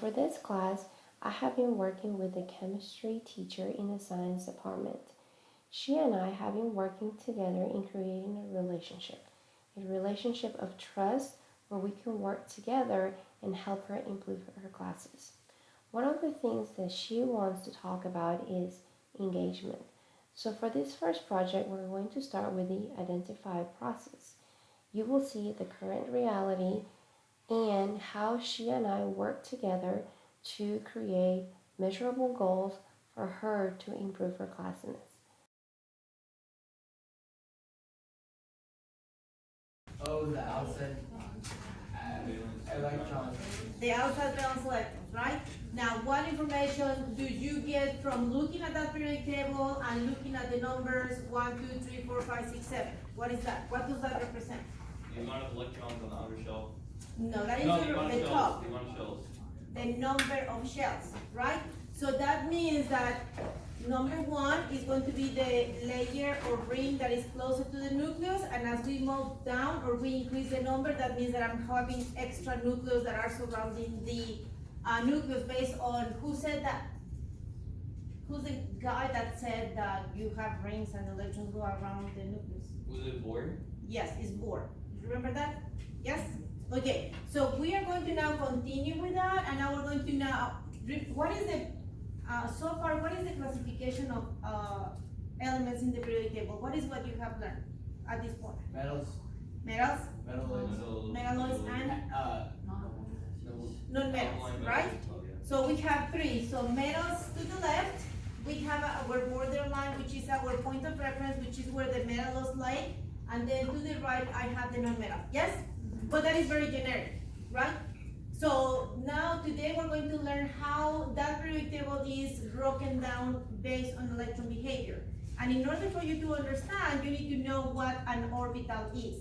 for this class, I have been working with the chemistry teacher in the science department. She and I have been working together in creating a relationship of trust where we can work together and help her improve her classes. One of the things that she wants to talk about is engagement. So for this first project, we're going to start with the identify process. You will see the current reality and how she and I work together to create measurable goals for her to improve her classes. Oh, the outside electrons. The outside valence electrons, right? Now, what information do you get from looking at that periodic table and looking at the numbers 1, 2, 3, 4, 5, 6, 7? What is that? What does that represent? The amount of electrons on the outer shell. No, that is No, the amount of the shells. top. The amount of shells. The number of shells, right? So that means that number 1 is going to be the layer or ring that is closer to the nucleus, and as we move down or we increase the number, that means that I'm having extra nucleus that are surrounding the nucleus based on who said that? Who's the guy that said that you have rings and electrons go around the nucleus? Was it Bohr? Yes, it's Bohr. You remember that? Yes? Okay, so we are going to now continue with that, and now we're going to now, what is the, so far, what is the classification of elements in the periodic table? What is what you have learned at this point? Metals. Metals, Metalloids. metalloids, and non-metals, Alkaline right? metals. Oh, yeah. So we have 3. So metals to the left, we have our borderline, which is our point of reference, which is where the metals lie, and then to the right, I have the non-metal. Yes? But that is very generic, right? So now today we're going to learn how that periodic table is broken down based on electron behavior. And in order for you to understand, you need to know what an orbital is,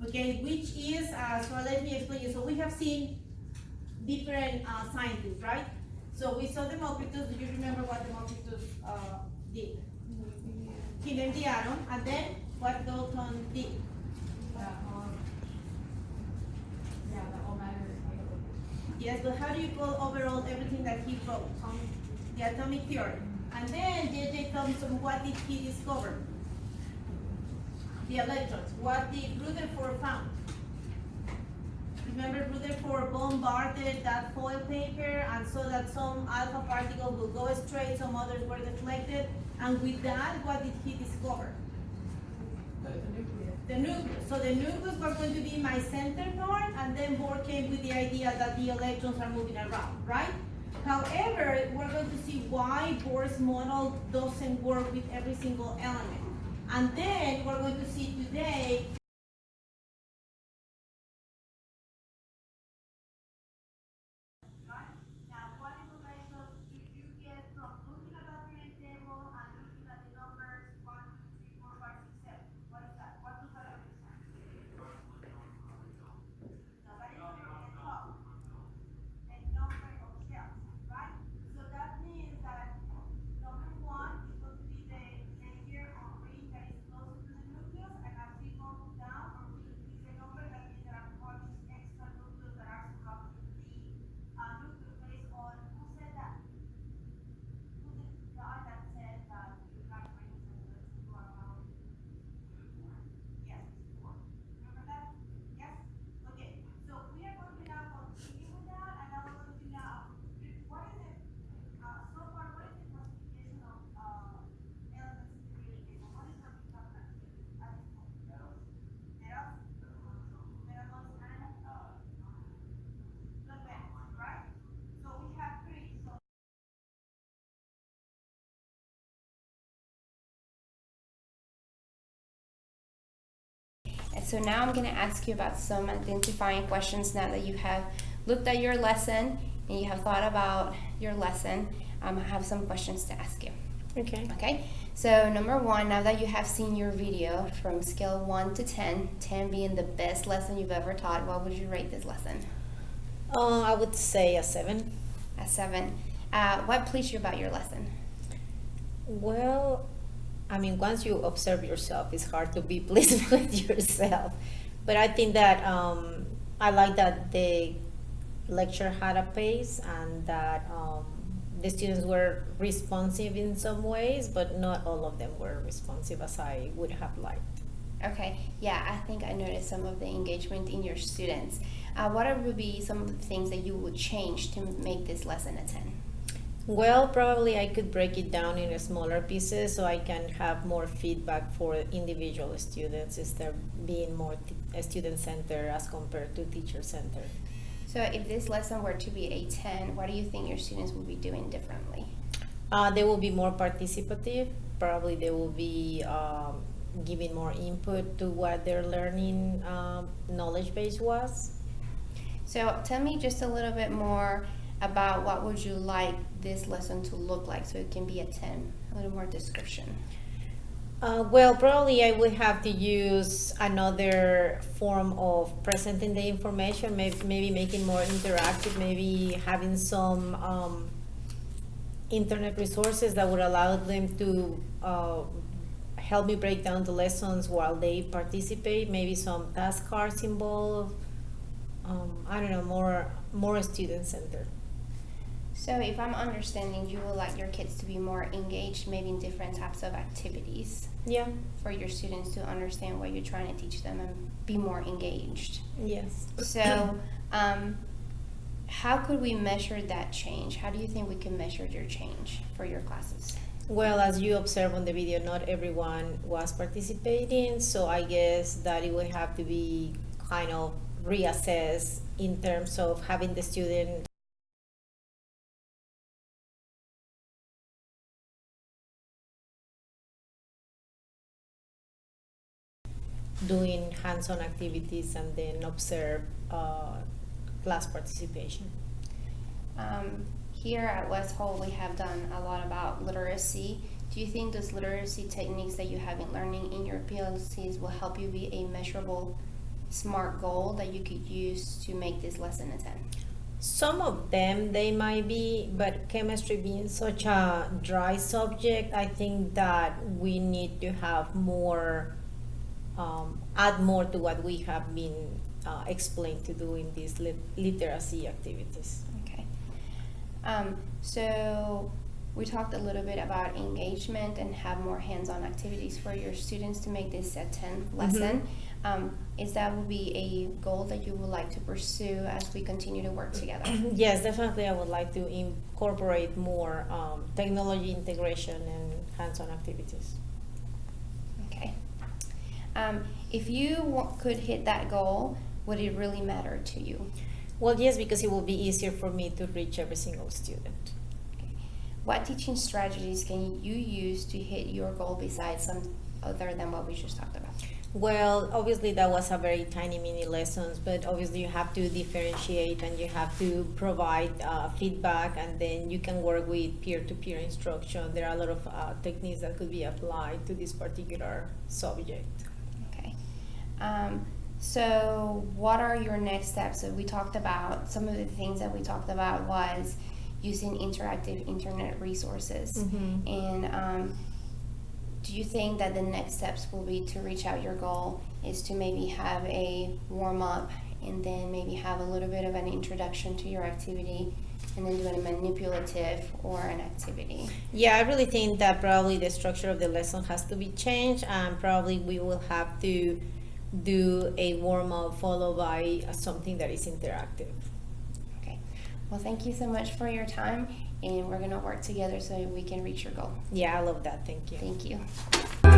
okay? Which is, so let me explain you. So we have seen different scientists, right? So we saw Democritus. Do you remember what Democritus did? He named the atom, and then what Dalton did? Yes, but how do you call overall everything that he wrote? The atomic theory. And then J.J. Thomson, what did he discover? The electrons. What did Rutherford found? Remember, Rutherford bombarded that foil paper and saw that some alpha particles will go straight, some others were deflected. And with that, what did he discover? The nucleus. So the nucleus was going to be my center point, and then Bohr came with the idea that the electrons are moving around, right? However, we're going to see why Bohr's model doesn't work with every single element. And then we're going to see today So now I'm going to ask you about some identifying questions now that you have looked at your lesson and you have thought about your lesson. I have some questions to ask you. Okay. Okay, so number 1, now that you have seen your video from scale 1 to 10, 10 being the best lesson you've ever taught, what would you rate this lesson? I would say a 7. A 7. What pleased you about your lesson? Well, I mean, once you observe yourself, it's hard to be pleased with yourself. But I think that I like that the lecture had a pace and that the students were responsive in some ways, but not all of them were responsive as I would have liked. Okay, yeah, I think I noticed some of the engagement in your students. What would be some of the things that you would change to make this lesson a 10? Well, probably I could break it down in smaller pieces so I can have more feedback for individual students instead of being more student-centered as compared to teacher-centered. So if this lesson were to be a 10, what do you think your students would be doing differently? They will be more participative. Probably they will be giving more input to what their learning knowledge base was. So tell me just a little bit more about what would you like this lesson to look like so it can be a 10, a little more description. Well, probably I would have to use another form of presenting the information, maybe making more interactive, maybe having some internet resources that would allow them to help me break down the lessons while they participate, maybe some task cards involved. I don't know, more student-centered. So if I'm understanding, you would like your kids to be more engaged, maybe in different types of activities Yeah, for your students to understand what you're trying to teach them and be more engaged. yes. So how could we measure that change? How do you think we can measure your change for your classes? Well, as you observe on the video, not everyone was participating, so I guess that it would have to be kind of reassessed in terms of having the student doing hands-on activities and then observe class participation. Here at West Hall, we have done a lot about literacy. Do you think those literacy techniques that you have been learning in your PLCs will help you be a measurable SMART goal that you could use to make this lesson a 10? Some of them they might be, but chemistry being such a dry subject, I think that we need to have more, add more to what we have been explained to do in these literacy activities. Okay. So we talked a little bit about engagement and have more hands-on activities for your students to make this a 10 lesson. Is that would be a goal that you would like to pursue as we continue to work together? Yes, definitely I would like to incorporate more technology integration and hands-on activities. Okay. If you could hit that goal, would it really matter to you? Well, yes, because it will be easier for me to reach every single student. Okay. What teaching strategies can you use to hit your goal besides some other than what we just talked about? Well, obviously that was a very tiny mini lessons, but obviously you have to differentiate and you have to provide feedback, and then you can work with peer-to-peer instruction. There are a lot of techniques that could be applied to this particular subject. Okay. So what are your next steps? So we talked about, some of the things that we talked about was using interactive internet resources. Mm-hmm. And do you think that the next steps will be to reach out your goal is to maybe have a warm-up and then maybe have a little bit of an introduction to your activity and then do a manipulative or an activity? Yeah, I really think that probably the structure of the lesson has to be changed, and probably we will have to do a warm-up followed by something that is interactive. Okay. Well, thank you so much for your time, and we're going to work together so we can reach your goal. Yeah, I love that. Thank you. Thank you.